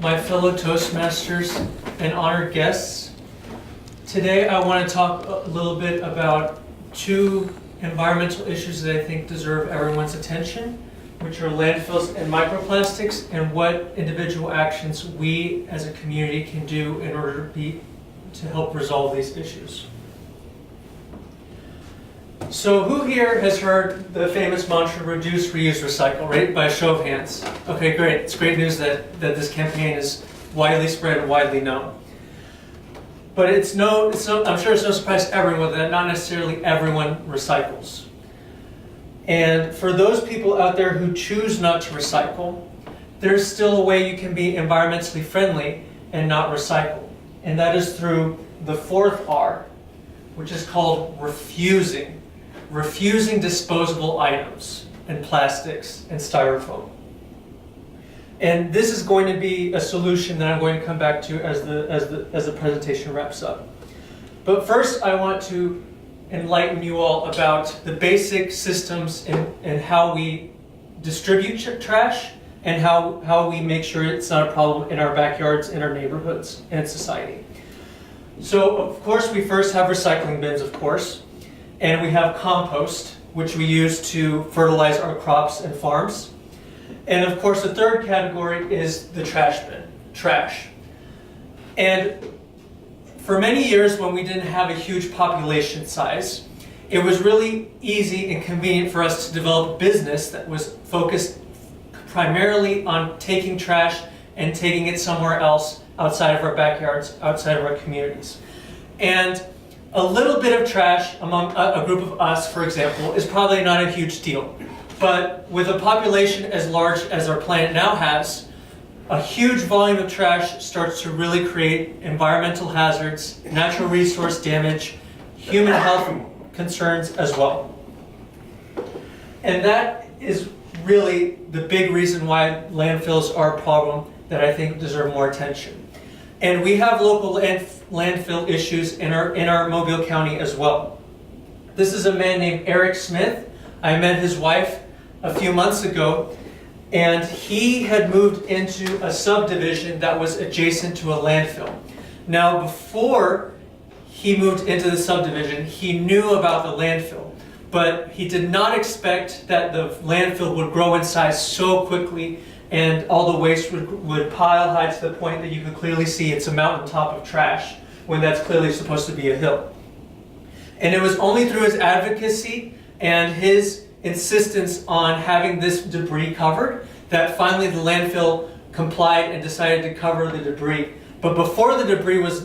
my fellow Toastmasters and honored guests. Today I want to talk a little bit about two environmental issues that I think deserve everyone's attention, which are landfills and microplastics, and what individual actions we as a community can do in order to help resolve these issues. So who here has heard the famous mantra, reduce, reuse, recycle, right? By a show of hands. Okay, great. It's great news that this campaign is widely spread and widely known. But I'm sure it's no surprise to everyone that not necessarily everyone recycles. And for those people out there who choose not to recycle, there's still a way you can be environmentally friendly and not recycle. And that is through the fourth R, which is called refusing. Refusing disposable items and plastics and styrofoam. And this is going to be a solution that I'm going to come back to as the presentation wraps up. But first I want to enlighten you all about the basic systems and how we distribute trash and how we make sure it's not a problem in our backyards, in our neighborhoods, and society. So of course we first have recycling bins, of course. And we have compost, which we use to fertilize our crops and farms. And of course, the third category is the trash bin, trash. And for many years, when we didn't have a huge population size, it was really easy and convenient for us to develop a business that was focused primarily on taking trash and taking it somewhere else outside of our backyards, outside of our communities. And a little bit of trash among a group of us, for example, is probably not a huge deal. But with a population as large as our planet now has, a huge volume of trash starts to really create environmental hazards, natural resource damage, human health concerns as well. And that is really the big reason why landfills are a problem that I think deserve more attention. And we have local landfill issues in our Mobile County as well. This is a man named Eric Smith. I met his wife a few months ago, and he had moved into a subdivision that was adjacent to a landfill. Now, before he moved into the subdivision, he knew about the landfill, but he did not expect that the landfill would grow in size so quickly and all the waste would pile high to the point that you could clearly see it's a mountaintop of trash when that's clearly supposed to be a hill. And it was only through his advocacy and his insistence on having this debris covered that finally the landfill complied and decided to cover the debris. But before the debris was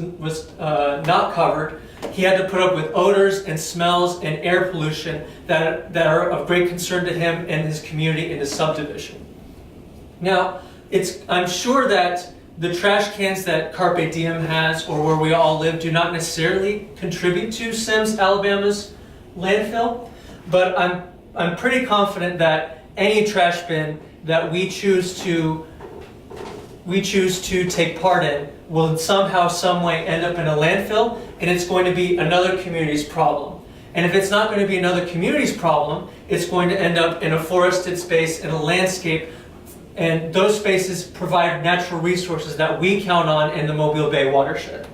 not covered, he had to put up with odors and smells and air pollution that are of great concern to him and his community in his subdivision. Now, I'm sure that the trash cans that Carpe Diem has, or where we all live, do not necessarily contribute to Sims, Alabama's landfill, but I'm pretty confident that any trash bin that we choose to take part in will somehow, some way end up in a landfill, and it's going to be another community's problem. And if it's not going to be another community's problem, it's going to end up in a forested space, in a landscape. And those spaces provide natural resources that we count on in the Mobile Bay watershed.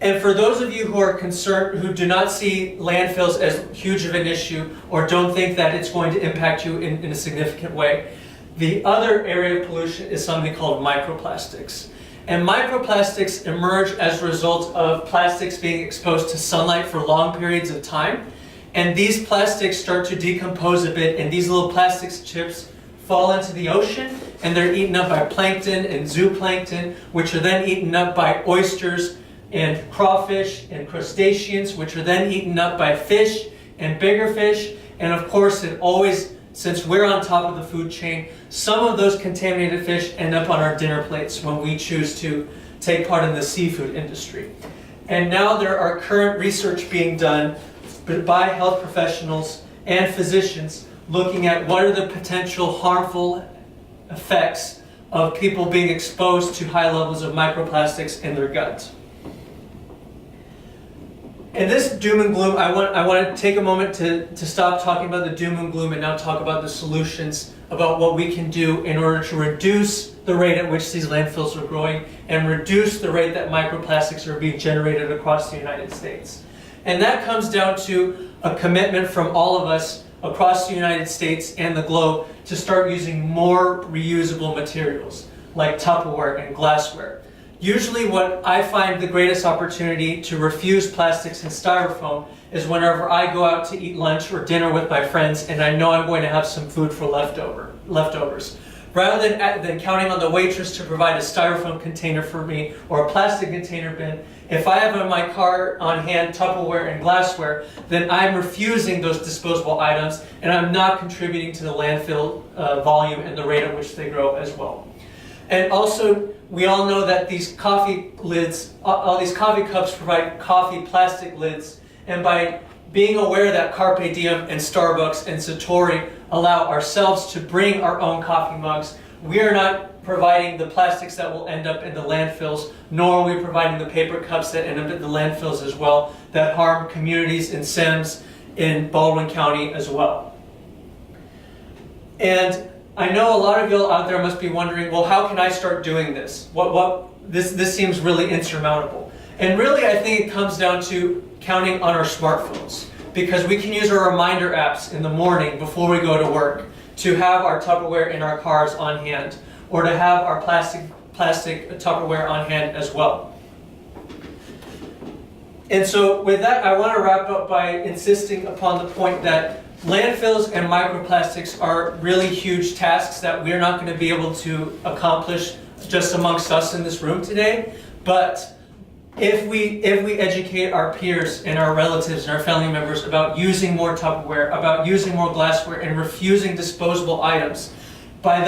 And for those of you who are concerned, who do not see landfills as huge of an issue or don't think that it's going to impact you in a significant way, the other area of pollution is something called microplastics. And microplastics emerge as a result of plastics being exposed to sunlight for long periods of time. And these plastics start to decompose a bit, and these little plastics chips fall into the ocean, and they're eaten up by plankton and zooplankton, which are then eaten up by oysters and crawfish and crustaceans, which are then eaten up by fish and bigger fish. And of course, since we're on top of the food chain, some of those contaminated fish end up on our dinner plates when we choose to take part in the seafood industry. And now there are current research being done by health professionals and physicians looking at what are the potential harmful effects of people being exposed to high levels of microplastics in their gut. In this doom and gloom, I want to take a moment to stop talking about the doom and gloom and now talk about the solutions about what we can do in order to reduce the rate at which these landfills are growing and reduce the rate that microplastics are being generated across the United States. And that comes down to a commitment from all of us across the United States and the globe to start using more reusable materials like Tupperware and glassware. Usually what I find the greatest opportunity to refuse plastics and styrofoam is whenever I go out to eat lunch or dinner with my friends and I know I'm going to have some food for leftovers. Rather than counting on the waitress to provide a styrofoam container for me or a plastic container bin, if I have in my car on hand Tupperware and glassware, then I'm refusing those disposable items and I'm not contributing to the landfill volume and the rate at which they grow as well. And also, we all know that these coffee lids, all these coffee cups provide coffee plastic lids, and by being aware that Carpe Diem and Starbucks and Satori allow ourselves to bring our own coffee mugs, we are not providing the plastics that will end up in the landfills, nor are we providing the paper cups that end up in the landfills as well, that harm communities in Sims, in Baldwin County as well. And I know a lot of you out there must be wondering, well, how can I start doing this? This seems really insurmountable. And really, I think it comes down to counting on our smartphones, because we can use our reminder apps in the morning before we go to work to have our Tupperware in our cars on hand, or to have our plastic Tupperware on hand as well. And so with that, I want to wrap up by insisting upon the point that landfills and microplastics are really huge tasks that we're not going to be able to accomplish just amongst us in this room today. But if we educate our peers and our relatives and our family members about using more Tupperware, about using more glassware, and refusing disposable items, by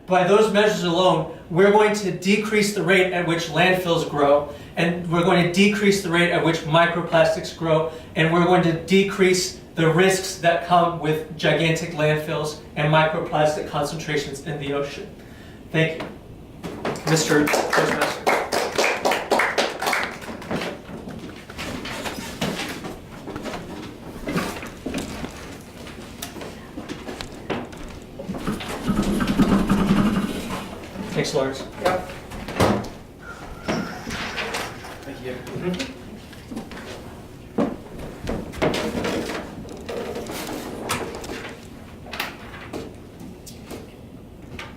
those measures alone, we're going to decrease the rate at which landfills grow, and we're going to decrease the rate at which microplastics grow, and we're going to decrease the risks that come with gigantic landfills and microplastic concentrations in the ocean. Thank you, Mr. Toastmaster. Thanks, Lawrence. Yep. Thank you.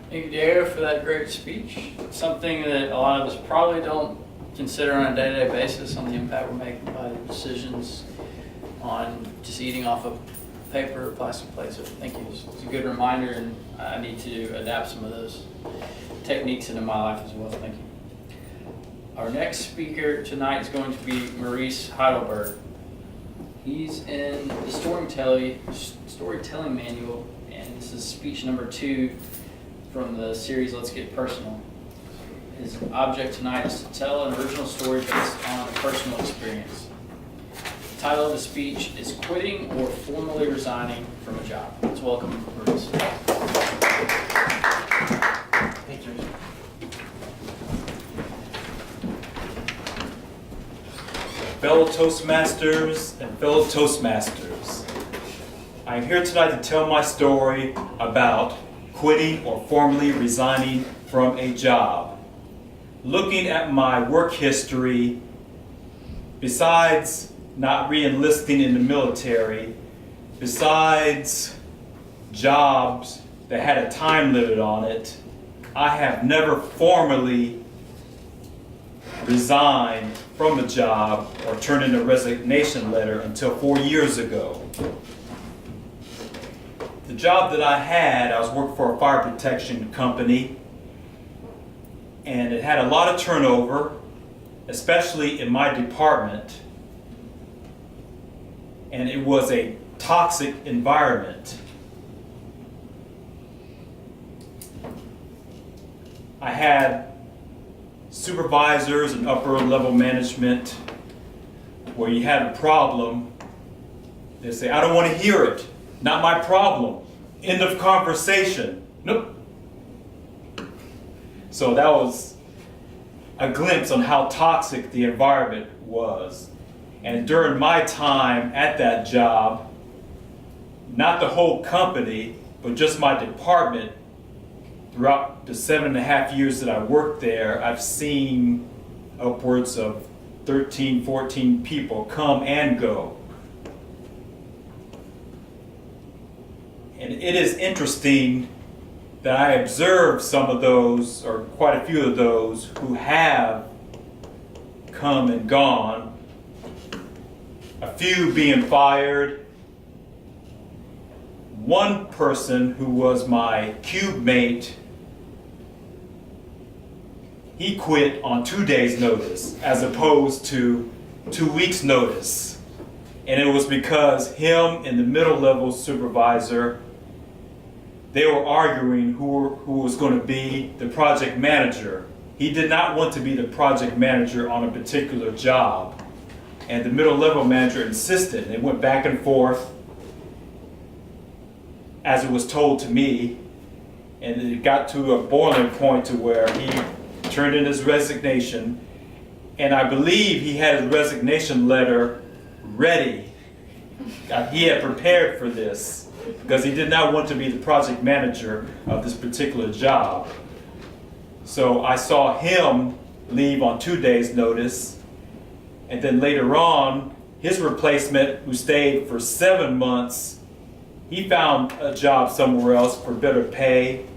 Thank you, Dario, for that great speech. Something that a lot of us probably don't consider on a day-to-day basis on the impact we're making by the decisions on just eating off of paper or plastic plates. So thank you. It's a good reminder, and I need to adapt some of those techniques into my life as well. Thank you. Our next speaker tonight is going to be Maurice Heidelberg. He's in the storytelling manual, and this is speech number 2 from the series Let's Get Personal. His object tonight is to tell an original story based on a personal experience. The title of the speech is Quitting or Formally Resigning from a Job. Let's welcome Maurice. Thank you. Fellow Toastmasters and fellow Toastmasters, I am here tonight to tell my story about quitting or formally resigning from a job. Looking at my work history, besides not re-enlisting in the military, besides jobs that had a time limit on it, I have never formally resigned from a job or turned in a resignation letter until 4 years ago. The job that I had, I was working for a fire protection company, and it had a lot of turnover, especially in my department, and it was a toxic environment. I had supervisors and upper level management where you had a problem, they say, I don't want to hear it, not my problem, end of conversation. Nope. So that was a glimpse on how toxic the environment was. And during my time at that job, not the whole company, but just my department, throughout the 7.5 years that I worked there, I've seen upwards of 13, 14 people come and go. And it is interesting that I observed some of those, or quite a few of those, who have come and gone. A few being fired. One person who was my cube mate, he quit on 2 days' notice as opposed to 2 weeks' notice. And it was because him and the middle level supervisor, they were arguing who was going to be the project manager. He did not want to be the project manager on a particular job. And the middle level manager insisted. It went back and forth, as it was told to me. And it got to a boiling point to where he turned in his resignation. And I believe he had his resignation letter ready. He had prepared for this because he did not want to be the project manager of this particular job. So I saw him leave on 2 days' notice, and then later on, his replacement, who stayed for 7 months, he found a job somewhere else for better pay,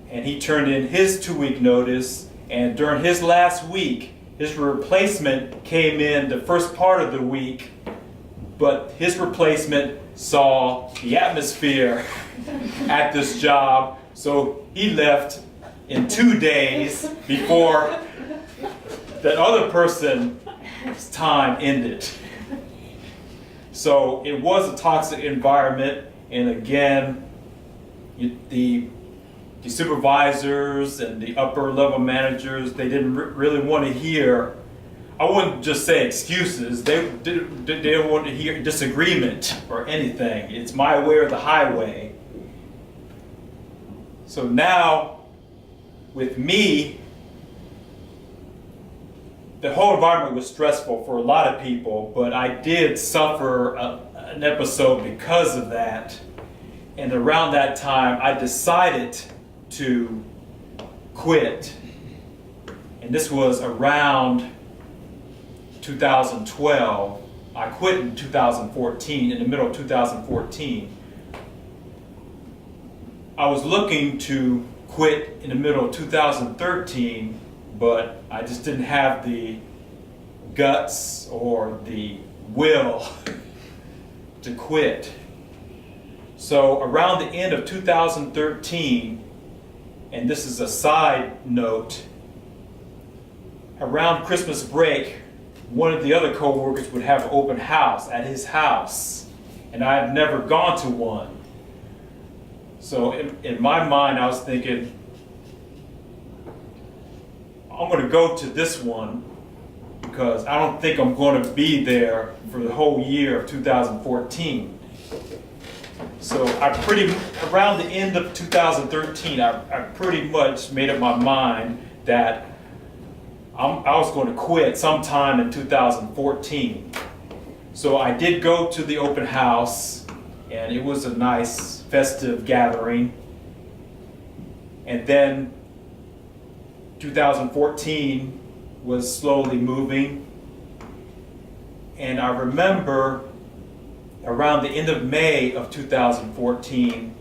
and he turned in his 2-week notice, and during his last week, his replacement came in the first part of the week, but his replacement saw the atmosphere at this job, so he left in 2 days before that other person's time ended. So it was a toxic environment, and again, the supervisors and the upper level managers, they didn't really want to hear, I wouldn't just say excuses, they didn't want to hear disagreement or anything. It's my way or the highway. So now, with me, the whole environment was stressful for a lot of people, but I did suffer an episode because of that. And around that time, I decided to quit. And this was around 2012. I quit in 2014, in the middle of 2014. I was looking to quit in the middle of 2013, but I just didn't have the guts or the will to quit. So around the end of 2013, and this is a side note, around Christmas break, one of the other co-workers would have an open house at his house, and I had never gone to one. So in my mind, I was thinking, I'm going to go to this one because I don't think I'm going to be there for the whole year of 2014. So around the end of 2013, I pretty much made up my mind that I was going to quit sometime in 2014. So I did go to the open house, and it was a nice festive gathering. And then 2014 was slowly moving. And I remember around the end of May of 2014,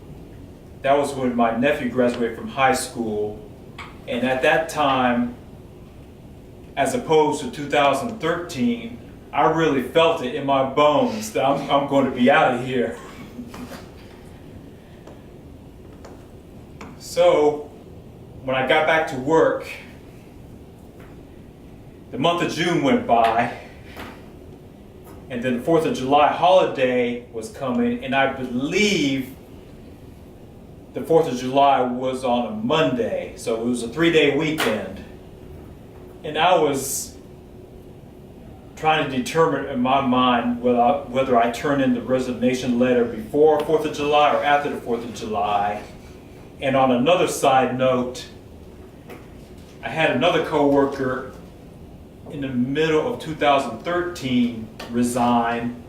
that was when my nephew graduated from high school. And at that time, as opposed to 2013, I really felt it in my bones that I'm going to be out of here. So, when I got back to work, the month of June went by, and then the 4th of July holiday was coming, and I believe the 4th of July was on a Monday, so it was a 3-day weekend. And I was trying to determine in my mind whether I turn in the resignation letter before 4th of July or after the 4th of July. And on another side note, I had another coworker in the middle of 2013 resign,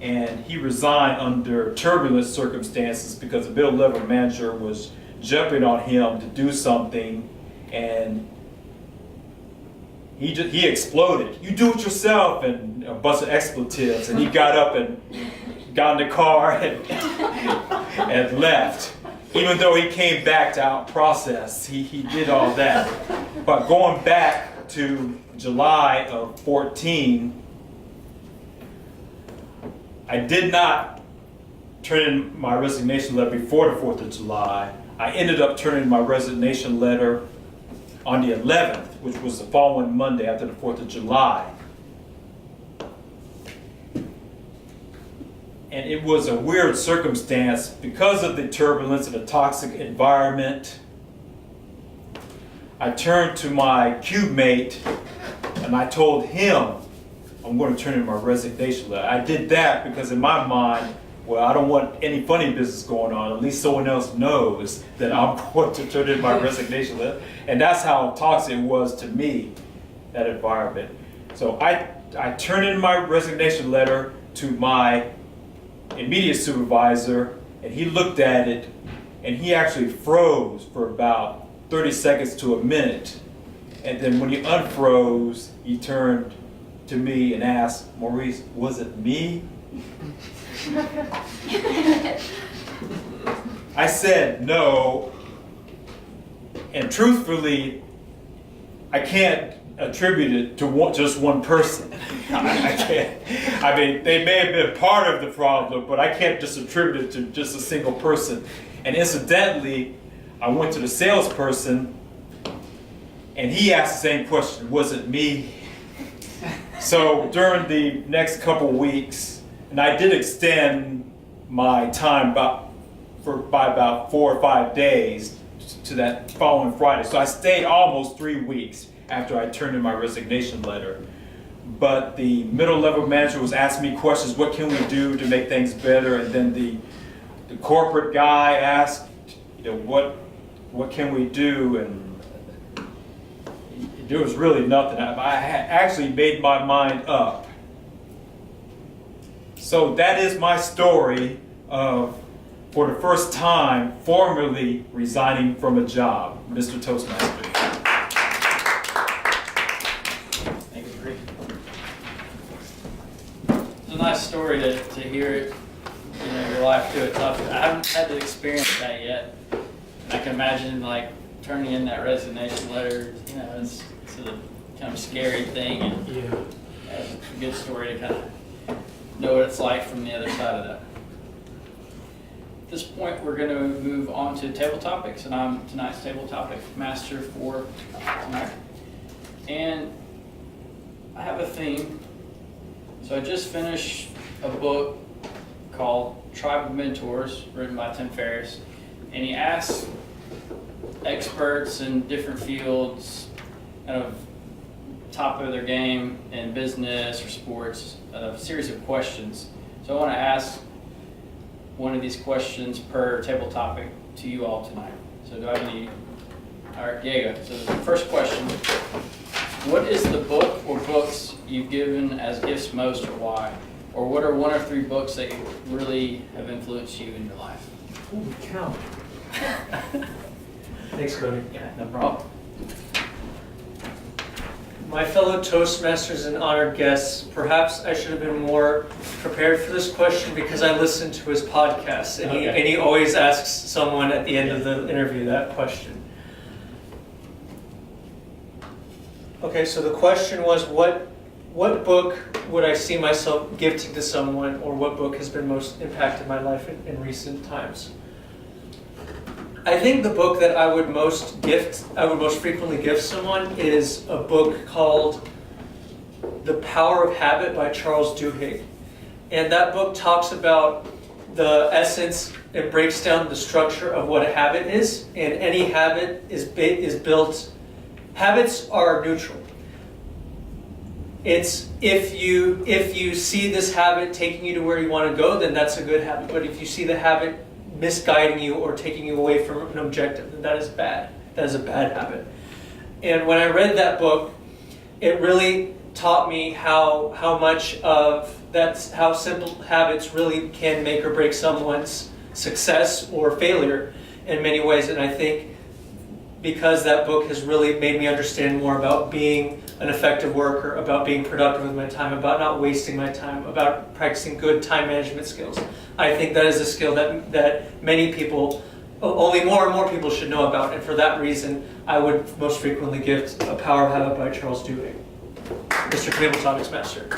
and he resigned under turbulent circumstances because the middle-level manager was jumping on him to do something, and he exploded. "You do it yourself," and a bunch of expletives, and he got up and got in the car and left. Even though he came back to out-process, he did all that. But going back to July of 14, I did not turn in my resignation letter before the 4th of July. I ended up turning in my resignation letter on the 11th, which was the following Monday after the 4th of July. And it was a weird circumstance because of the turbulence and the toxic environment. I turned to my cube mate and I told him I'm going to turn in my resignation letter. I did that because in my mind, well, I don't want any funny business going on. At least someone else knows that I'm going to turn in my resignation letter. And that's how toxic it was to me, that environment. So I turned in my resignation letter to my immediate supervisor, and he looked at it, and he actually froze for about 30 seconds to a minute. And then when he unfroze, he turned to me and asked, "Maurice, was it me?" I said no, and truthfully, I can't attribute it to just one person. I can't. I mean, they may have been part of the problem, but I can't just attribute it to just a single person. And incidentally, I went to the salesperson, and he asked the same question, "Was it me?" So during the next couple weeks, and I did extend my time by about 4 or 5 days to that following Friday. So I stayed almost 3 weeks after I turned in my resignation letter. But the middle level manager was asking me questions, what can we do to make things better? And then the corporate guy asked, what can we do? And there was really nothing. I had actually made my mind up. So that is my story of, for the first time, formally resigning from a job, Mr. Toastmaster. Thank you, Rick. It's a nice story to hear it, your life to a tough. I haven't had to experience that yet. I can imagine like turning in that resignation letter. It's a kind of scary thing, and it's a good story to kind of know what it's like from the other side of that. At this point, we're going to move on to table topics, and I'm tonight's table topic master for tonight. And I have a theme. So I just finished a book called Tribe of Mentors, written by Tim Ferriss, and he asks experts in different fields, kind of top of their game in business or sports, a series of questions. So I want to ask one of these questions per table topic to you all tonight. So do I have any? All right, Diego. So the first question, what is the book or books you've given as gifts most, or why? Or what are 1 or 3 books that really have influenced you in your life? Holy cow. Thanks, Cody. Yeah, no problem. My fellow Toastmasters and honored guests, perhaps I should have been more prepared for this question because I listened to his podcast, and he always asks someone at the end of the interview that question. Okay, so the question was, what book would I see myself gifting to someone, or what book has been most impacted my life in recent times? I think the book that I would most frequently gift someone is a book called The Power of Habit by Charles Duhigg. And that book talks about the essence, it breaks down the structure of what a habit is, and any habit is built, habits are neutral. It's if you see this habit taking you to where you want to go, then that's a good habit. But if you see the habit misguiding you or taking you away from an objective, then that is bad. That is a bad habit. And when I read that book, it really taught me how much of that's how simple habits really can make or break someone's success or failure in many ways. And I think because that book has really made me understand more about being an effective worker, about being productive with my time, about not wasting my time, about practicing good time management skills. I think that is a skill that many people, only more and more people should know about. And for that reason, I would most frequently give A Power of Habit by Charles Duhigg. Mr. Cable Topics Master.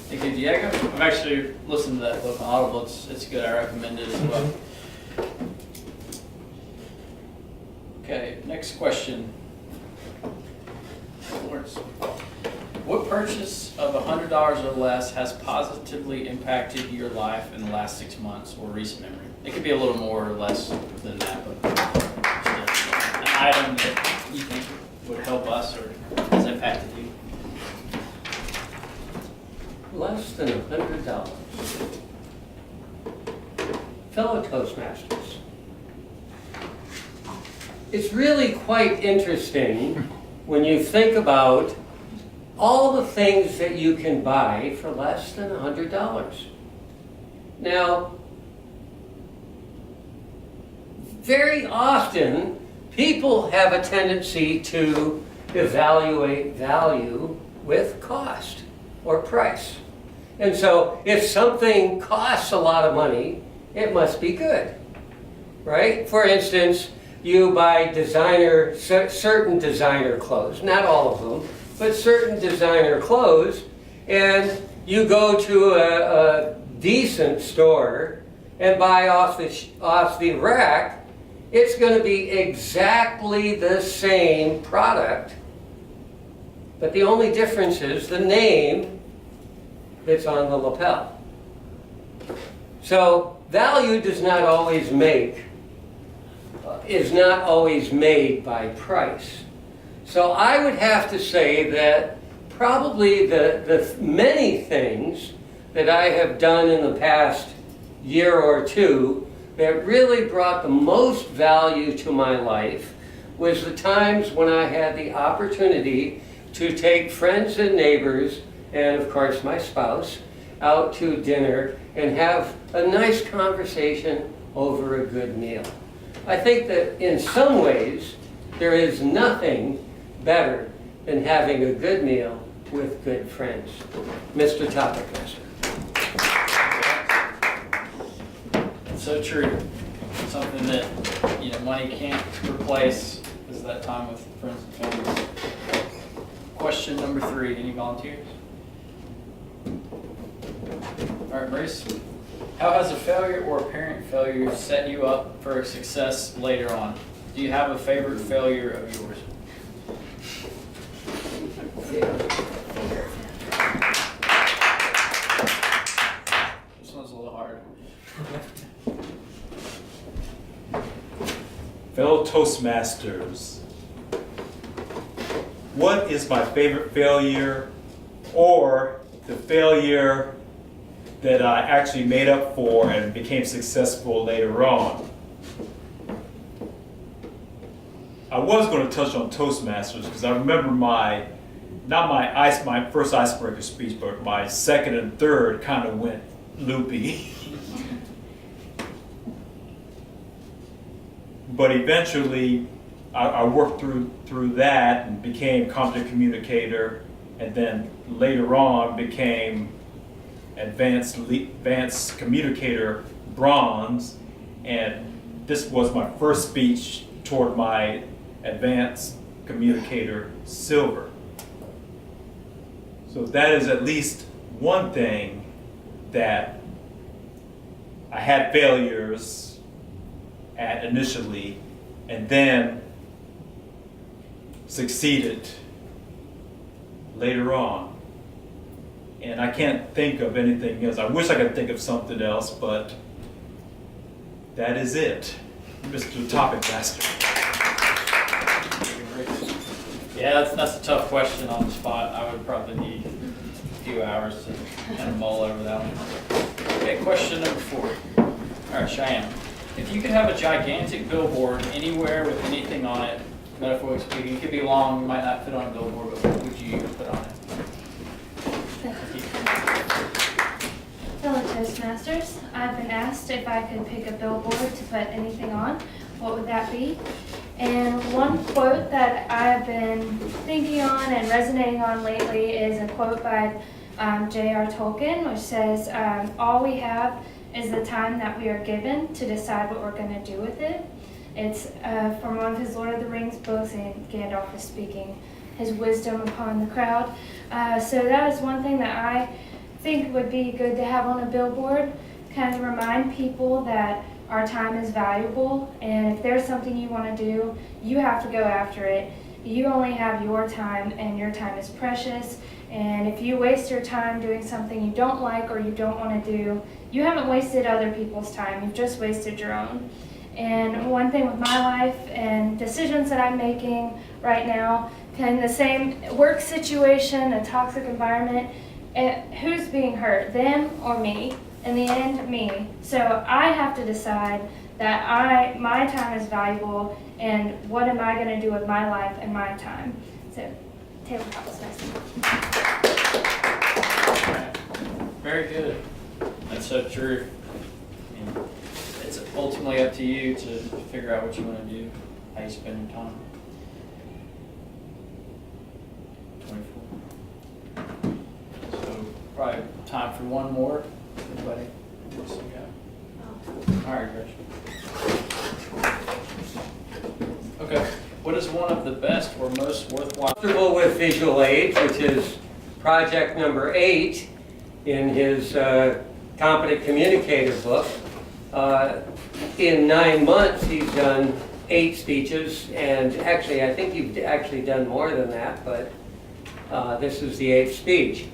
Thank you, Diego. I've actually listened to that book on Audible. It's good. I recommend it as well. Okay, next question. Lawrence. What purchase of $100 or less has positively impacted your life in the last 6 months or recent memory? It could be a little more or less than that, but just an item that you think would help us or has impacted you. Less than $100. Fellow Toastmasters, it's really quite interesting when you think about all the things that you can buy for less than $100. Now, very often, people have a tendency to evaluate value with cost or price. And so, if something costs a lot of money, it must be good, right? For instance, you buy certain designer clothes, not all of them, but certain designer clothes, and you go to a decent store and buy off the rack, it's going to be exactly the same product, but the only difference is the name that's on the lapel. So value is not always made by price. So I would have to say that probably the many things that I have done in the past year or two that really brought the most value to my life was the times when I had the opportunity to take friends and neighbors, and of course my spouse, out to dinner and have a nice conversation over a good meal. I think that in some ways there is nothing better than having a good meal with good friends. Mr. Topic Master. It's so true. Something that money can't replace is that time with friends and family. Question number 3. Any volunteers? All right, Maurice. How has a failure or apparent failure set you up for success later on? Do you have a favorite failure of yours? This one's a little hard. Fellow Toastmasters, what is my favorite failure or the failure that I actually made up for and became successful later on? I was going to touch on Toastmasters because I remember my first icebreaker speech, but my second and third kind of went loopy. But eventually, I worked through that and became competent communicator, and then later on became advanced communicator bronze, and this was my first speech toward my advanced communicator silver. So that is at least one thing that I had failures at initially, and then succeeded later on. And I can't think of anything else. I wish I could think of something else, but that is it. Mr. Topic Master. Yeah, that's a tough question on the spot. I would probably need a few hours to kind of mull over that one. Okay, question number 4. All right, Cheyenne. If you could have a gigantic billboard anywhere with anything on it, metaphorically speaking, it could be long, you might not fit on a billboard, but what would you put on it? Fellow Toastmasters, I've been asked if I could pick a billboard to put anything on. What would that be? And one quote that I've been thinking on and resonating on lately is a quote by J.R. Tolkien, which says, all we have is the time that we are given to decide what we're going to do with it. It's from one of his Lord of the Rings books, and Gandalf is speaking his wisdom upon the crowd. So that is one thing that I think would be good to have on a billboard, kind of remind people that our time is valuable, and if there's something you want to do, you have to go after it. You only have your time, and your time is precious. And if you waste your time doing something you don't like or you don't want to do, you haven't wasted other people's time. You've just wasted your own. And one thing with my life and decisions that I'm making right now, kind of the same work situation, a toxic environment, who's being hurt, them or me? In the end, me. So I have to decide that my time is valuable, and what am I going to do with my life and my time? So, tabletop is nice. Very good. That's so true. I mean, it's ultimately up to you to figure out what you want to do, how you spend your time. 24. So probably time for one more. Anybody wants to go? All right, Gretchen. Okay. What is one of the best or most worthwhile? Comfortable with visual aids, which is project number 8 in his Competent Communicator book. In 9 months, he's done 8 speeches, and actually, I think you've actually done more than that, but this is the 8th speech.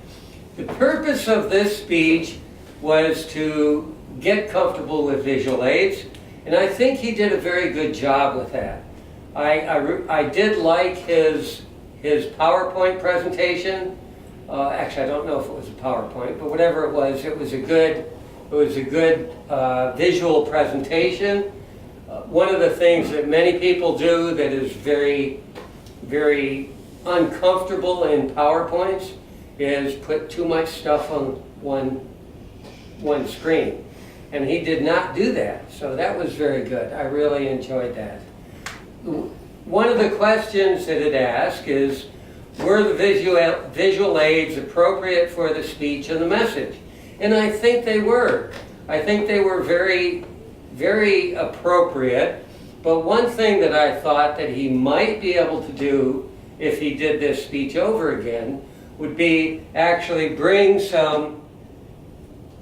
The purpose of this speech was to get comfortable with visual aids, and I think he did a very good job with that. I did like his PowerPoint presentation. Actually, I don't know if it was a PowerPoint, but whatever it was a good visual presentation. One of the things that many people do that is very, very uncomfortable in PowerPoints is put too much stuff on one screen. And he did not do that, so that was very good. I really enjoyed that. One of the questions that it asked is, were the visual aids appropriate for the speech and the message? And I think they were. I think they were very, very appropriate. But one thing that I thought that he might be able to do if he did this speech over again would be actually bring some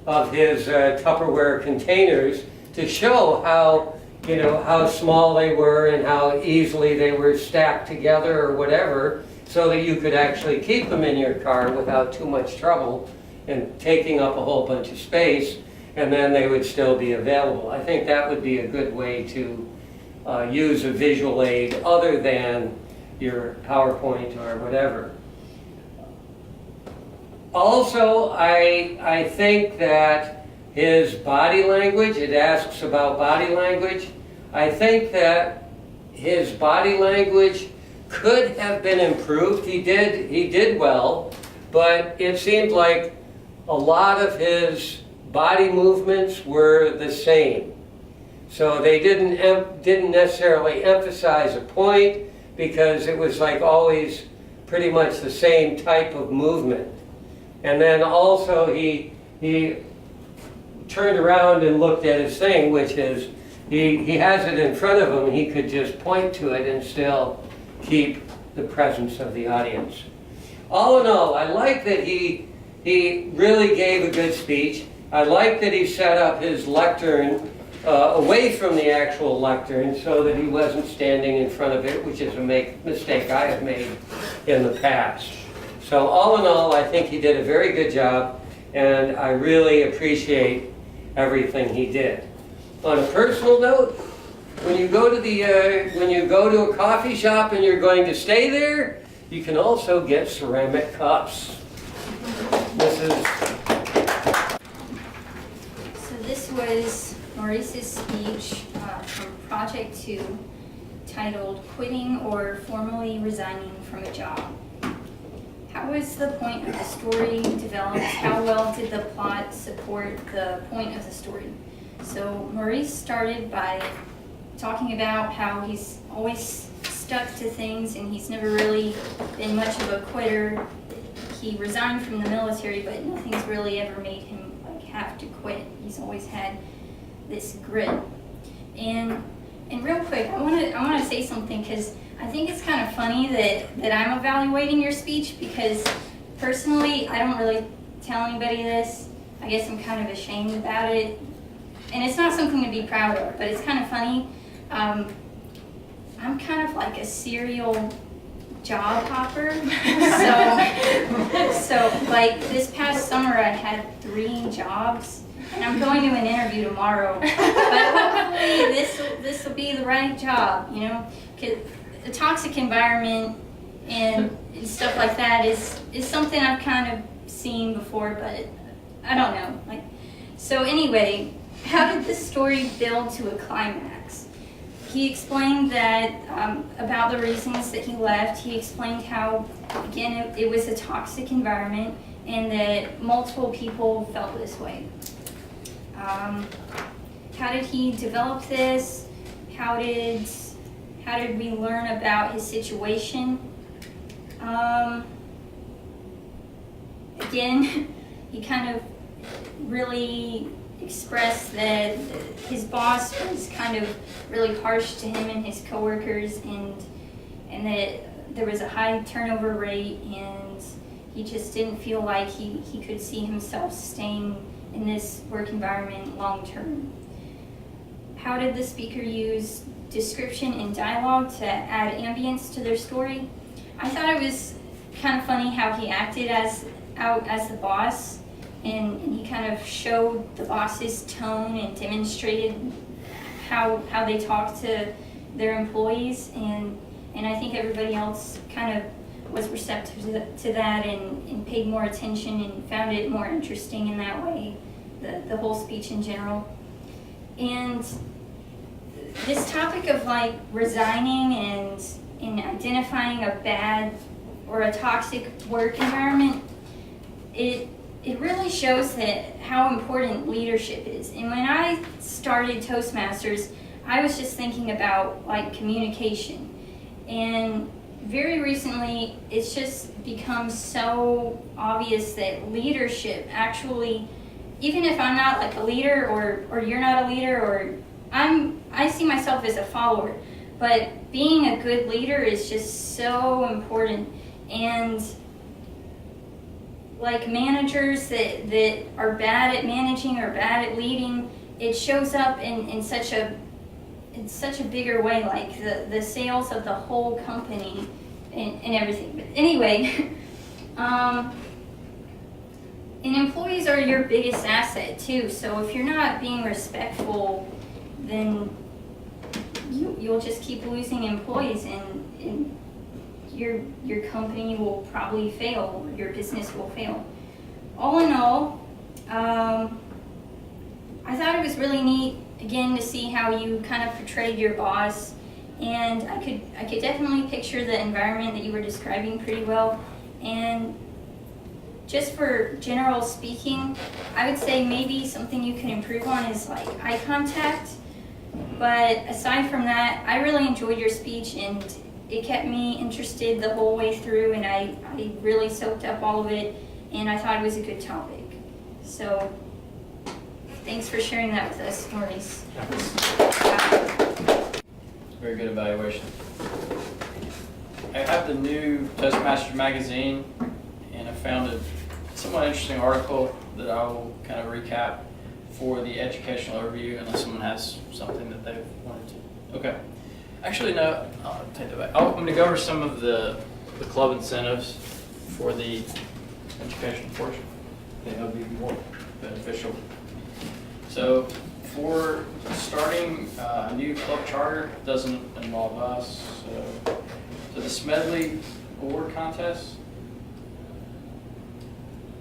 of his Tupperware containers to show how small they were and how easily they were stacked together or whatever, so that you could actually keep them in your car without too much trouble and taking up a whole bunch of space, and then they would still be available. I think that would be a good way to use a visual aid other than your PowerPoint or whatever. Also, I think that his body language, it asks about body language. I think that his body language could have been improved. He did well, but it seemed like a lot of his body movements were the same. So they didn't necessarily emphasize a point, because it was like always pretty much the same type of movement. And then also he turned around and looked at his thing, which is, he has it in front of him, he could just point to it and still keep the presence of the audience. All in all, I like that he really gave a good speech. I like that he set up his lectern away from the actual lectern so that he wasn't standing in front of it, which is a mistake I have made in the past. So all in all, I think he did a very good job, and I really appreciate everything he did. On a personal note, when you go to a coffee shop and you're going to stay there, you can also get ceramic cups. So this was Maurice's speech from Project 2 titled Quitting or Formally Resigning from a Job. How was the point of the story developed? How well did the plot support the point of the story? So Maurice started by talking about how he's always stuck to things and he's never really been much of a quitter. He resigned from the military, but nothing's really ever made him have to quit. He's always had this grit. And real quick, I want to say something because I think it's kind of funny that I'm evaluating your speech, because personally I don't really tell anybody this. I guess I'm kind of ashamed about it, and it's not something to be proud of, but it's kind of funny. I'm kind of like a serial job hopper. so like this past summer I had 3 jobs, and I'm going to an interview tomorrow. But hopefully this will be the right job, you know. 'Cause a toxic environment and stuff like that is something I've kind of seen before, but I don't know. Like, so anyway, how did this story build to a climax? He explained that about the reasons that he left. He explained how, again, it was a toxic environment and that multiple people felt this way. How did he develop this? How did we learn about his situation? Again, he kind of really expressed that his boss was kind of really harsh to him and his coworkers, and that there was a high turnover rate, and he just didn't feel like he could see himself staying in this work environment long term. How did the speaker use description and dialogue to add ambience to their story? I thought it was kind of funny how he acted as the boss, and he kind of showed the boss's tone and demonstrated how they talk to their employees, and I think everybody else kind of was receptive to that and paid more attention and found it more interesting in that way, the whole speech in general. And this topic of like resigning and identifying a bad or a toxic work environment, it really shows that how important leadership is. And when I started Toastmasters, I was just thinking about like communication. And very recently, it's just become so obvious that leadership actually, even if I'm not like a leader or you're not a leader, or I see myself as a follower, but being a good leader is just so important. And like managers that are bad at managing or bad at leading, it shows up in such a bigger way, like the sales of the whole company and everything. But anyway, and employees are your biggest asset too. So if you're not being respectful, then you'll just keep losing employees, and your company will probably fail, or your business will fail. All in all, I thought it was really neat, again, to see how you kind of portrayed your boss, and I could definitely picture the environment that you were describing pretty well. And just for general speaking, I would say maybe something you can improve on is like eye contact. But aside from that, I really enjoyed your speech, and it kept me interested the whole way through, and I really soaked up all of it, and I thought it was a good topic. So thanks for sharing that with us, Maurice. Very good evaluation. I have the new Toastmasters magazine, and I found a somewhat interesting article that I will kind of recap for the educational overview, unless someone has something that they wanted to. Okay. Actually, no, I'll take that back. I'm going to go over some of the club incentives for the educational portion. I think that'll be more beneficial. So, for starting a new club charter, doesn't involve us. So the Smedley Award Contest,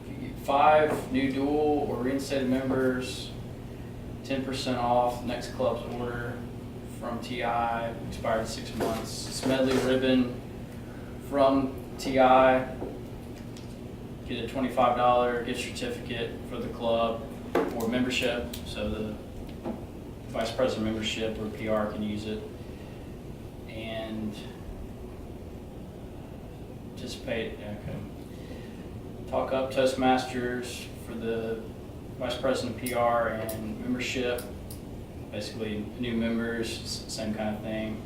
if you get 5 new dual or reinstated members, 10% off next club's order from TI, expired in 6 months. Smedley ribbon from TI, get a $25 gift certificate for the club or membership, so the vice president membership or PR can use it. And participate, okay. Talk Up Toastmasters for the vice president PR and membership, basically new members, same kind of thing.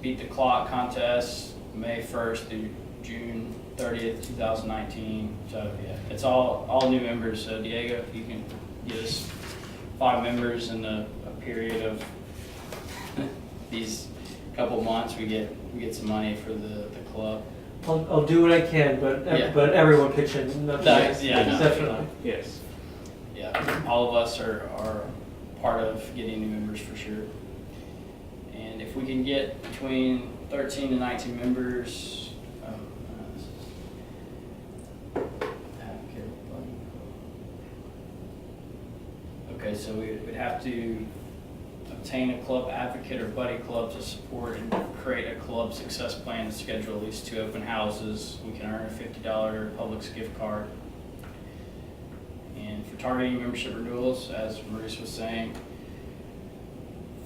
Beat the Clock contest, May 1st through June 30th, 2019. So yeah, it's all new members. So Diego, if you can get us 5 members in a period of these couple months, we get some money for the club. I'll do what I can, but Yeah. but everyone pitch in. No, definitely. Yes. Yeah, all of us are part of getting new members for sure. And if we can get between 13 and 19 members, okay, so we would have to obtain a club advocate or buddy club to support and create a club success plan to schedule at least 2 open houses. We can earn a $50 Publix gift card. And for targeting membership renewals, as Maurice was saying,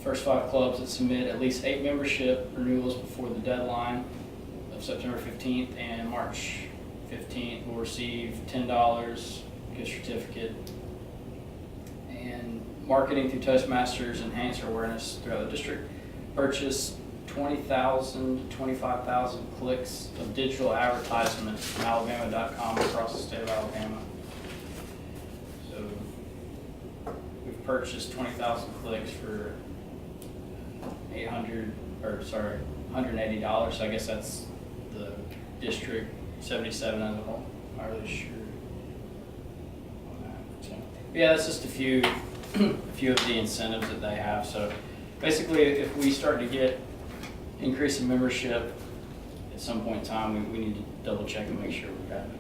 first 5 clubs that submit at least 8 membership renewals before the deadline of September 15th and March 15th will receive $10 gift certificate. And marketing through Toastmasters enhance our awareness throughout the district. Purchase 20,000 to 25,000 clicks of digital advertisements from alabama.com across the state of Alabama. So we've purchased 20,000 clicks for $180. So I guess that's the district 77 as a whole. I'm not really sure on that. So, yeah, that's just a few of the incentives that they have. So basically, if we start to get increase in membership at some point in time, we need to double check and make sure we haven't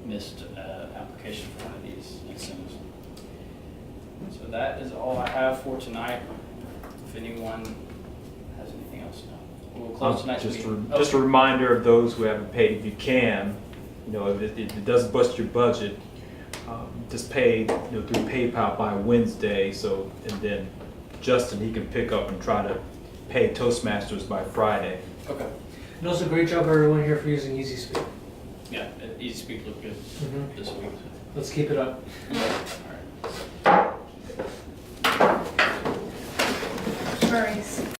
missed application for one of these incentives. So that is all I have for tonight. If anyone has anything else, no. We'll close tonight's meeting. Just a reminder of those who haven't paid, if you can, if it does bust your budget, just pay through PayPal by Wednesday. So, and then Justin, he can pick up and try to pay Toastmasters by Friday. Okay. And also, great job everyone here for using Easy Speak. Yeah, Easy Speak looked good this week. Let's keep it up. All right.